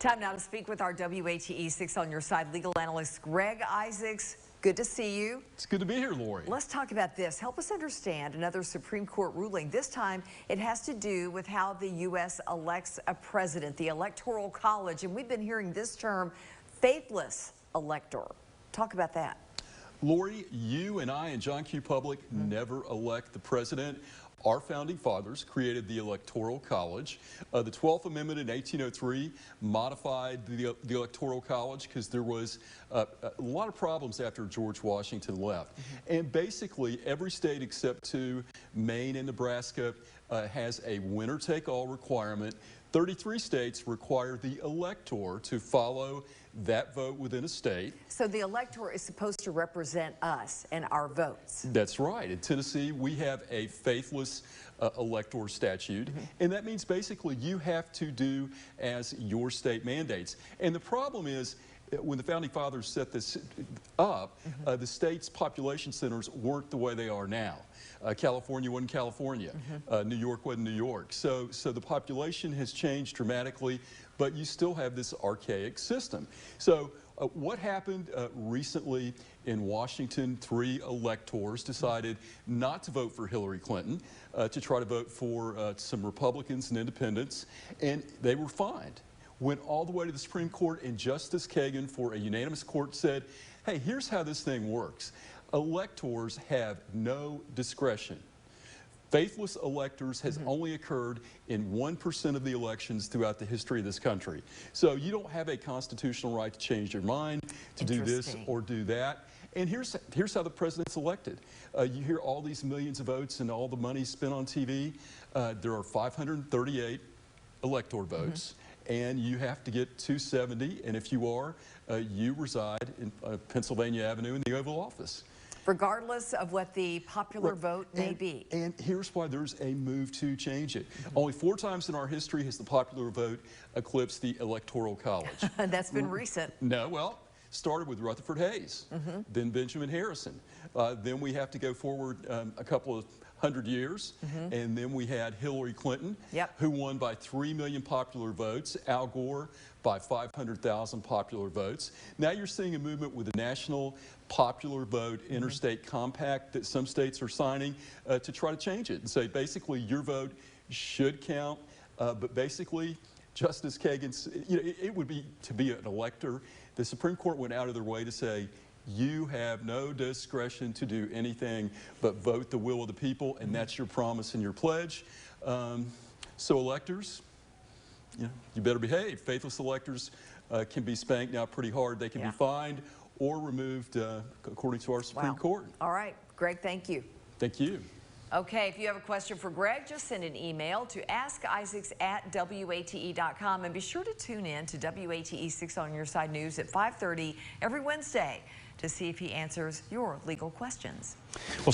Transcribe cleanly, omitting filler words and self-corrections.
Time now to speak with our WATE 6 on your side legal analyst, Greg Isaacs. Good to see you. It's good to be here, Lori. Let's talk about this. Help us understand another Supreme Court ruling. This time, it has to do with how the U.S. elects a president, the Electoral College. And we've been hearing this term, faithless elector. Talk about that. Lori, you and I and John Q. Public never elect the president. Our founding fathers created the Electoral College. The 12th Amendment in 1803 modified the Electoral College because there was a lot of problems after George Washington left. And basically, every state except two, Maine and Nebraska, has a winner-take-all requirement. 33 states require the elector to follow that vote within a state. So the elector is supposed to represent us and our votes. That's right. In Tennessee, we have a faithless elector statute, and that means basically you have to do as your state mandates. And the problem is, when the Founding Fathers set this up, the state's population centers weren't the way they are now. California wasn't California. New York wasn't New York. So the population has changed dramatically, but you still have this archaic system. So what happened recently in Washington, 3 electors decided not to vote for Hillary Clinton, to try to vote for some Republicans and independents, and they were fined. Went all the way to the Supreme Court, and Justice Kagan, for a unanimous court, said, hey, here's how this thing works. Electors have no discretion. Faithless electors has only occurred in 1% of the elections throughout the history of this country. So you don't have a constitutional right to change your mind, to do this or do that. And here's how the president's elected. You hear all these millions of votes and all the money spent on TV. There are 538 elector votes. And you have to get 270, and if you are, you reside in Pennsylvania Avenue in the Oval Office. Regardless of what the popular vote may be. And here's why there's a move to change it. Only 4 times in our history has the popular vote eclipsed the Electoral College. That's been recent. No, well, started with Rutherford Hayes, then Benjamin Harrison. Then we have to go forward a couple of 100 years, and then we had Hillary Clinton, who won by 3 million popular votes, Al Gore by 500,000 popular votes. Now you're seeing a movement with the National Popular Vote Interstate Compact that some states are signing to try to change it and say basically your vote should count, but basically Justice Kagan's, it would be to be an elector. The Supreme Court went out of their way to say, you have no discretion to do anything but vote the will of the people, and that's your promise and your pledge. So electors, you better behave. Faithless electors can be spanked now pretty hard. They can be fined or removed according to our Supreme Court. All right, Greg, thank you. Thank you. Okay, if you have a question for Greg, just send an email to askisaacs@wate.com, and be sure to tune in to WATE 6 on Your Side News at 5:30 every Wednesday to see if he answers your legal questions. Well,